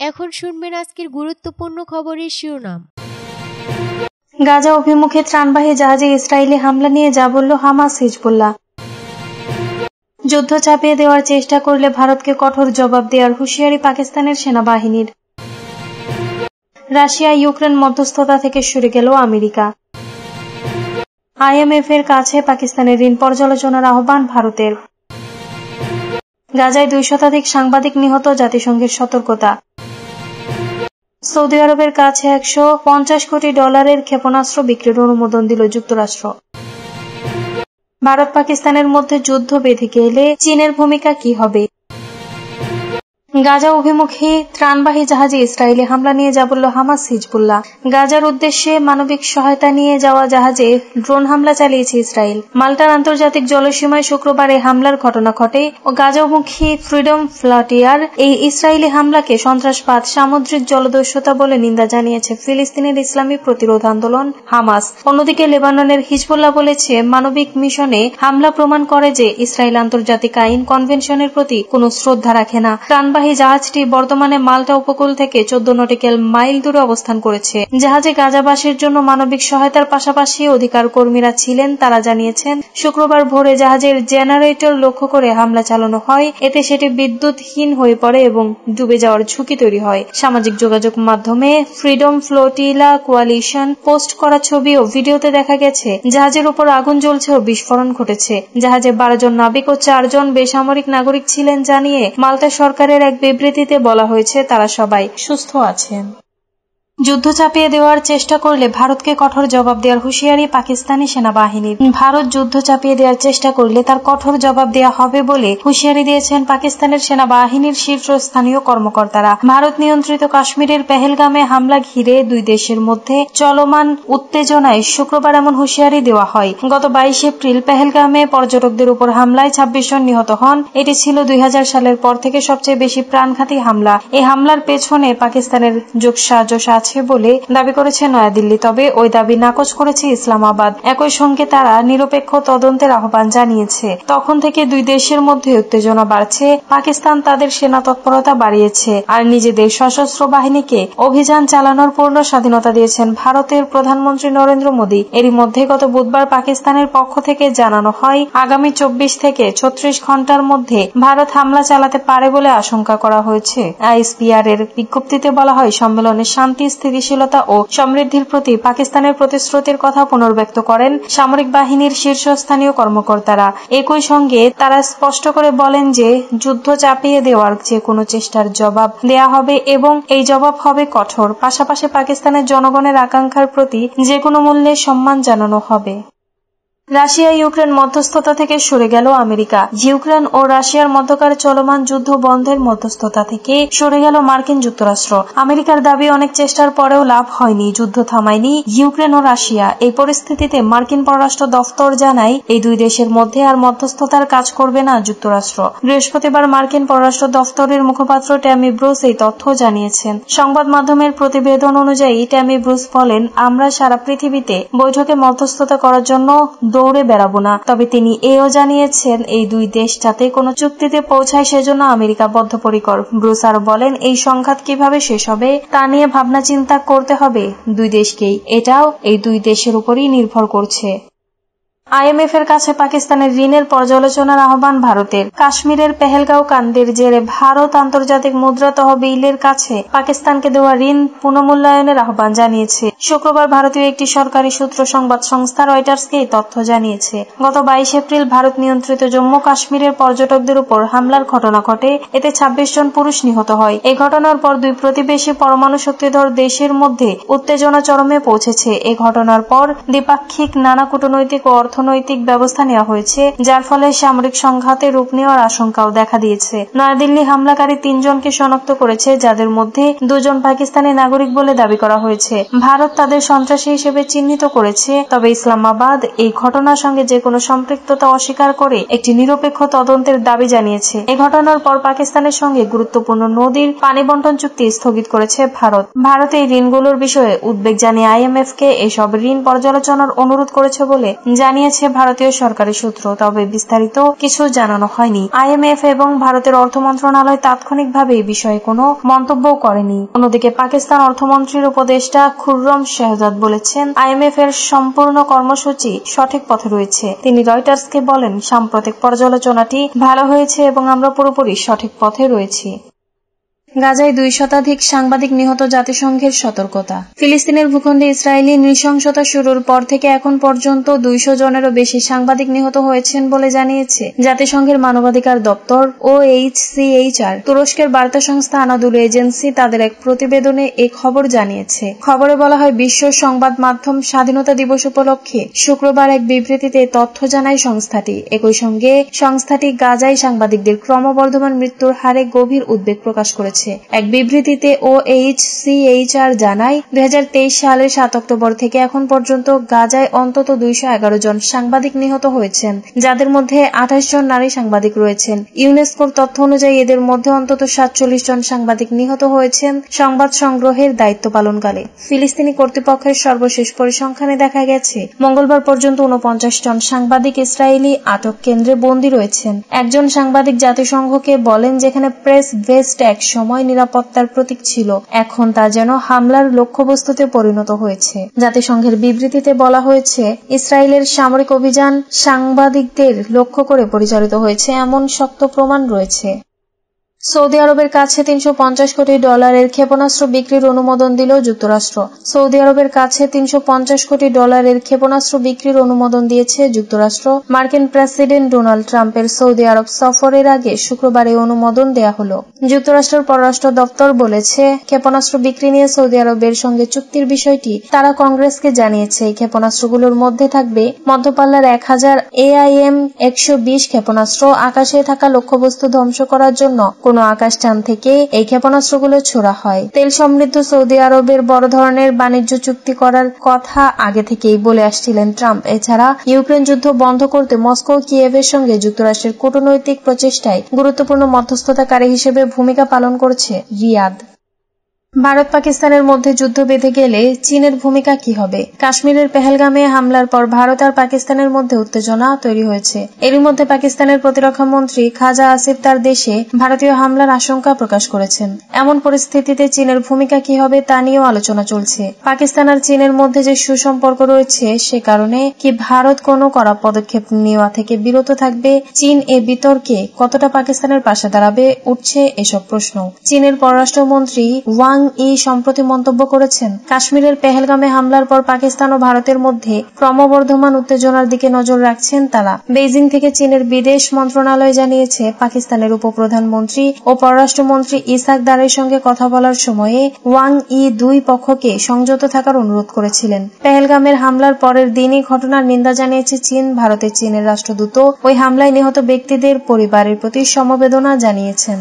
এখন শুনবেন আজকের গুরুত্বপূর্ণ খবরের শিরোনাম। গাজা অভিমুখে ত্রাণবাহী জাহাজে ইসরায়েলি হামলা নিয়ে যা বলল হামাস হিজবুল্লাহ। যুদ্ধ চাপিয়ে দেওয়ার চেষ্টা করলে ভারতকে কঠোর জবাব দেওয়ার হুঁশিয়ারি পাকিস্তানের সেনাবাহিনীর। রাশিয়া ইউক্রেন মধ্যস্থতা থেকে সরে গেল আমেরিকা। IMF এর কাছে পাকিস্তানের ঋণ পর্যালোচনার আহ্বান ভারতের। গাজায় 2 শতাধিক সাংবাদিক নিহত, জাতিসংঘের সতর্কতা। সৌদি আরবের কাছে $150 কোটি ক্ষেপণাস্ত্র বিক্রির অনুমোদন দিল যুক্তরাষ্ট্র। ভারত পাকিস্তানের মধ্যে যুদ্ধ বেঁধে গেলে চীনের ভূমিকা কি হবে? গাজা অভিমুখী ত্রাণবাহী জাহাজে ইসরায়েলি হামলা নিয়ে যা বলল হামাস হিজবুল্লাহ। গাজার উদ্দেশ্যে মানবিক সহায়তা নিয়ে যাওয়া জাহাজে ড্রোন হামলা চালিয়েছে ইসরায়েল। মাল্টার আন্তর্জাতিক জলসীমায় শুক্রবার এই হামলার ঘটনা ঘটে ও গাজামুখী ফ্রিডম ফ্লাটিয়ার এই ইসরায়েলি হামলাকে সন্ত্রাসবাদ, সামুদ্রিক জলদস্যুতা বলে নিন্দা জানিয়েছে ফিলিস্তিনের ইসলামী প্রতিরোধ আন্দোলন হামাস। অন্যদিকে লেবাননের হিজবুল্লাহ বলেছে, মানবিক মিশনে হামলা প্রমাণ করে যে ইসরায়েল আন্তর্জাতিক আইন কনভেনশনের প্রতি কোনো শ্রদ্ধা রাখে না। জাহাজটি বর্তমানে মাল্টা উপকূল থেকে 14 নটিক্যাল মাইল দূরে অবস্থান করেছে। জাহাজে গাজাবাসীর জন্য মানবিক সহায়তার পাশাপাশি অধিকার কর্মীরা ছিলেন। তারা জানিয়েছেন, শুক্রবার ভোরে জাহাজের জেনারেটর লক্ষ্য করে হামলা চালানো হয়। এতে সেটি বিদ্যুৎহীন হয়ে পড়ে এবং ডুবে যাওয়ার ঝুঁকি তৈরি হয়। সামাজিক যোগাযোগ মাধ্যমে ফ্রিডম ফ্লোটিলা কোয়ালিশন পোস্ট করা ছবি ও ভিডিওতে দেখা গেছে জাহাজের উপর আগুন জ্বলছে ও বিস্ফোরণ ঘটেছে। জাহাজে 12 জন নাবিক ও 4 জন বেসামরিক নাগরিক ছিলেন জানিয়ে মাল্টা সরকারের এক বিবৃতিতে বলা হয়েছে, তারা সবাই সুস্থ আছেন। যুদ্ধ চাপিয়ে দেওয়ার চেষ্টা করলে ভারতকে কঠোর জবাব দেওয়ার হুঁশিয়ারি পাকিস্তানি সেনাবাহিনীর। ভারত যুদ্ধ চাপিয়ে দেওয়ার চেষ্টা করলে তার কঠোর জবাব দেওয়া হবে বলে হুঁশিয়ারি দিয়েছেন পাকিস্তানের সেনাবাহিনীর শীর্ষস্থানীয় কর্মকর্তারা। ভারত নিয়ন্ত্রিত কাশ্মীরের পেহেলগামে হামলা ঘিরে 2 দেশের মধ্যে চলমান উত্তেজনায় শুক্রবার এমন হুঁশিয়ারি দেওয়া হয়। গত 22 এপ্রিল পেহেলগামে পর্যটকদের উপর হামলায় 26 জন নিহত হন। এটি ছিল 2000 সালের পর থেকে সবচেয়ে বেশি প্রাণঘাতী হামলা। এই হামলার পেছনে পাকিস্তানের যোগসাজশ আছে বলে দাবি করেছে নয়াদিল্লি, তবে ওই দাবি নাকচ করেছে ইসলামাবাদ। একই সঙ্গে তারা নিরপেক্ষ তদন্তের আহ্বান জানিয়েছে। তখন থেকে 2 দেশের মধ্যে উত্তেজনা বাড়ছে। পাকিস্তান তাদের সেনা তৎপরতা বাড়িয়েছে আর নিজেদের সশস্ত্র বাহিনীকে অভিযান চালানোর পূর্ণ স্বাধীনতা দিয়েছেন ভারতের প্রধানমন্ত্রী নরেন্দ্র মোদী। এরই মধ্যে গত বুধবার পাকিস্তানের পক্ষ থেকে জানানো হয়, আগামী 24 থেকে 36 ঘন্টার মধ্যে ভারত হামলা চালাতে পারে বলে আশঙ্কা করা হয়েছে। ISPR এর বিজ্ঞপ্তিতে বলা হয়, সম্মেলনে শান্তি, স্থিতিশীলতা ও সমৃদ্ধির প্রতি পাকিস্তানের প্রতিশ্রুতির কথা পুনর্ব্যক্ত করেন সামরিক বাহিনীর শীর্ষস্থানীয় কর্মকর্তারা। একই সঙ্গে তারা স্পষ্ট করে বলেন যে যুদ্ধ চাপিয়ে দেওয়ার যে কোনো চেষ্টার জবাব দেয়া হবে এবং এই জবাব হবে কঠোর। পাশাপাশি পাকিস্তানের জনগণের আকাঙ্ক্ষার প্রতি যে কোনো মূল্যে সম্মান জানানো হবে। রাশিয়া ইউক্রেন মধ্যস্থতা থেকে সরে গেল আমেরিকা। ইউক্রেন ও রাশিয়ার মধ্যকার চলমান যুদ্ধ বন্ধের মধ্যস্থতা থেকে সরে গেল মার্কিন যুক্তরাষ্ট্র। আমেরিকার দাবি অনেক চেষ্টার পরেও লাভ হয়নি, যুদ্ধ থামায়নি ইউক্রেন ও রাশিয়া। এই পরিস্থিতিতে মার্কিন পররাষ্ট্র দফতর জানায়, এই 2 দেশের মধ্যে আর মধ্যস্থতার কাজ করবে না যুক্তরাষ্ট্র। বৃহস্পতিবার মার্কিন পররাষ্ট্র দফতরের মুখপাত্র ট্যামি ব্রুস এই তথ্য জানিয়েছেন। সংবাদ মাধ্যমের প্রতিবেদন অনুযায়ী ট্যামি ব্রুস বলেন, আমরা সারা পৃথিবীতে বৈঠকে মধ্যস্থতা করার জন্য দৌড়ে বেড়াবো না। তবে তিনি এও জানিয়েছেন, এই 2 দেশ যাতে কোনো চুক্তিতে পৌঁছায় সেজন্য আমেরিকা বদ্ধপরিকর। ব্রুস আরো বলেন, এই সংঘাত কিভাবে শেষ হবে তা নিয়ে ভাবনা চিন্তা করতে হবে 2 দেশকেই। এটাও এই 2 দেশের উপরই নির্ভর করছে। IMF এর কাছে পাকিস্তানের ঋণের পর্যালোচনার আহ্বান ভারতের। কাশ্মীরের পেহেলগাঁও কাণ্ডের জেরে ভারত আন্তর্জাতিক মুদ্রা তহবিলের কাছে পাকিস্তানকে দেওয়া ঋণ পুনর্মূল্যায়নের আহ্বান জানিয়েছে। শুক্রবার ভারতীয় একটি সরকারি সূত্র সংবাদ সংস্থা রয়টার্সকে এই তথ্য জানিয়েছে। গত 22 এপ্রিল ভারত নিয়ন্ত্রিত জম্মু কাশ্মীরের পর্যটকদের উপর হামলার ঘটনা ঘটে। এতে 26 জন পুরুষ নিহত হয়। এই ঘটনার পর 2 প্রতিবেশী পরমাণু শক্তিধর দেশের মধ্যে উত্তেজনা চরমে পৌঁছেছে। এই ঘটনার পর দ্বিপাক্ষিক নানা কূটনৈতিক ও অর্থনৈতিক ব্যবস্থা নেওয়া হয়েছে, যার ফলে সামরিক সংঘাতে রূপ নেওয়ার আশঙ্কাও দেখা দিয়েছে। নয়াদিল্লি হামলাকারী 3 জনকে শনাক্ত করেছে, যাদের মধ্যে 2 জন পাকিস্তানি নাগরিক বলে দাবি করা হয়েছে। ভারত তাদের সন্ত্রাসী হিসেবে চিহ্নিত করেছে, তবে ইসলামাবাদ এই ঘটনার সঙ্গে যে কোনো সম্পৃক্ততা অস্বীকার করে একটি নিরপেক্ষ তদন্তের দাবি জানিয়েছে। এই ঘটনার পর পাকিস্তানের সঙ্গে গুরুত্বপূর্ণ নদীর পানি বন্টন চুক্তি স্থগিত করেছে ভারত। ভারত এই ঋণগুলোর বিষয়ে উদ্বেগ জানিয়ে IMF কে এসব ঋণ পর্যালোচনার অনুরোধ করেছে বলে জানিয়েছে জানিয়েছে ভারতীয় সরকারি সূত্র, তবে বিস্তারিত কিছু জানানো হয়নি। IMF এবং ভারতের অর্থ মন্ত্রণালয় তাৎক্ষণিকভাবে এই বিষয়ে কোনো মন্তব্য করেনি। অন্যদিকে পাকিস্তান অর্থমন্ত্রীর উপদেষ্টা খুররম শেহজাদ বলেছেন, IMF এর সম্পূর্ণ কর্মসূচি সঠিক পথে রয়েছে। তিনি রয়টার্সকে বলেন, সাম্প্রতিক পর্যালোচনাটি ভালো হয়েছে এবং আমরা পুরোপুরি সঠিক পথে রয়েছি। গাজায় 2 শতাধিক সাংবাদিক নিহত, জাতিসংঘের সতর্কতা। ফিলিস্তিনের ভূখণ্ডে ইসরায়েলি নৃশংসতা শুরুর পর থেকে এখন পর্যন্ত 200 জনেরও বেশি সাংবাদিক নিহত হয়েছেন বলে জানিয়েছে জাতিসংঘের মানবাধিকার দপ্তর OHCHR। তুরস্কের বার্তা সংস্থা আনাদুলু এজেন্সি তাদের এক প্রতিবেদনে এ খবর জানিয়েছে। খবরে বলা হয়, বিশ্ব সংবাদ মাধ্যম স্বাধীনতা দিবস উপলক্ষে শুক্রবার এক বিবৃতিতে তথ্য জানায় সংস্থাটি। একই সঙ্গে সংস্থাটি গাজায় সাংবাদিকদের ক্রমবর্ধমান মৃত্যুর হারে গভীর উদ্বেগ প্রকাশ করেছে। এক বিবৃতিতে OHCHR জানায়, 2023 সালের 7 অক্টোবর থেকে এখন পর্যন্ত গাজায় অন্তত 211 জন সাংবাদিক নিহত হয়েছেন, যাদের মধ্যে 28 জন নারী সাংবাদিক রয়েছেন। ইউনেস্কোর তথ্য অনুযায়ী এদের মধ্যে অন্তত 47 জন সাংবাদিক নিহত হয়েছেন সংবাদ সংগ্রহের দায়িত্ব পালনকালে। ফিলিস্তিনি কর্তৃপক্ষের সর্বশেষ পরিসংখ্যানে দেখা গেছে, মঙ্গলবার পর্যন্ত 49 জন সাংবাদিক ইসরায়েলি আটক কেন্দ্রে বন্দী রয়েছেন। একজন সাংবাদিক জাতিসংঘকে বলেন, যেখানে প্রেস ভেস্ট এক সময় নিরাপত্তার প্রতীক ছিল, এখন তা যেন হামলার লক্ষ্যবস্তুতে পরিণত হয়েছে। জাতিসংঘের বিবৃতিতে বলা হয়েছে, ইসরায়েলের সামরিক অভিযান সাংবাদিকদের লক্ষ্য করে পরিচালিত হয়েছে এমন শক্ত প্রমাণ রয়েছে। সৌদি আরবের কাছে $350 কোটি ক্ষেপণাস্ত্র বিক্রির অনুমোদন দিল যুক্তরাষ্ট্র। সৌদি আরবের কাছে $350 কোটি ক্ষেপণাস্ত্র বিক্রির অনুমোদন দিয়েছে যুক্তরাষ্ট্র। মার্কিন প্রেসিডেন্ট ডোনাল্ড ট্রাম্পের সৌদি আরব সফরের আগে শুক্রবার এই অনুমোদন দেয়া হলো। যুক্তরাষ্ট্রের পররাষ্ট্র দপ্তর বলেছে, ক্ষেপণাস্ত্র বিক্রি নিয়ে সৌদি আরবের সঙ্গে চুক্তির বিষয়টি তারা কংগ্রেসকে জানিয়েছে। এই ক্ষেপণাস্ত্রগুলোর মধ্যে থাকবে মধ্যপাল্লার 1000 AIM-120 ক্ষেপণাস্ত্র। আকাশে থাকা লক্ষ্যবস্তু ধ্বংস করার জন্য কোন আকাশযান থেকে এই ক্ষেপণাস্ত্রগুলো ছোড়া হয়। তেল সমৃদ্ধ সৌদি আরবের বড় ধরনের বাণিজ্য চুক্তি করার কথা আগে থেকেই বলে আসছিলেন ট্রাম্প। এছাড়া ইউক্রেন যুদ্ধ বন্ধ করতে মস্কো ও কিয়েভের সঙ্গে যুক্তরাষ্ট্রের কূটনৈতিক প্রচেষ্টায় গুরুত্বপূর্ণ মধ্যস্থতাকারী হিসেবে ভূমিকা পালন করছে রিয়াদ। ভারত পাকিস্তানের মধ্যে যুদ্ধ বেঁধে গেলে চীনের ভূমিকা কি হবে? কাশ্মীরের পেহেলগামে হামলার পর ভারত আর পাকিস্তানের মধ্যে উত্তেজনা তৈরি হয়েছে। এরই মধ্যে পাকিস্তানের প্রতিরক্ষা মন্ত্রী খাজা আসিফ তার দেশে ভারতীয় হামলার আশঙ্কা প্রকাশ করেছেন। এমন পরিস্থিতিতে চীনের ভূমিকা কি হবে তা নিয়েও আলোচনা চলছে। পাকিস্তান আর চীনের মধ্যে যে সুসম্পর্ক রয়েছে, সে কারণে কি ভারত কোনো কড়া পদক্ষেপ নেওয়া থেকে বিরত থাকবে? চীন এ বিতর্কে কতটা পাকিস্তানের পাশে দাঁড়াবে, উঠছে এসব প্রশ্ন। চীনের পররাষ্ট্রমন্ত্রী ওয়াং সম্প্রতি মন্তব্য করেছেন, কাশ্মীরের পেহেলগামে হামলার পর পাকিস্তান ও ভারতের মধ্যে ক্রমবর্ধমান উত্তেজনার দিকে নজর রাখছেন তারা। বেইজিং থেকে চীনের বিদেশ মন্ত্রণালয় জানিয়েছে, পাকিস্তানের উপপ্রধানমন্ত্রী ও পররাষ্ট্রমন্ত্রী ইসাক দারের সঙ্গে কথা বলার সময়ে ওয়াং দুই পক্ষকে সংযত থাকার অনুরোধ করেছিলেন। পেহেলগামের হামলার পরের দিনই ঘটনার নিন্দা জানিয়েছে চীন। ভারতে চীনের রাষ্ট্রদূত ওই হামলায় নিহত ব্যক্তিদের পরিবারের প্রতি সমবেদনা জানিয়েছেন।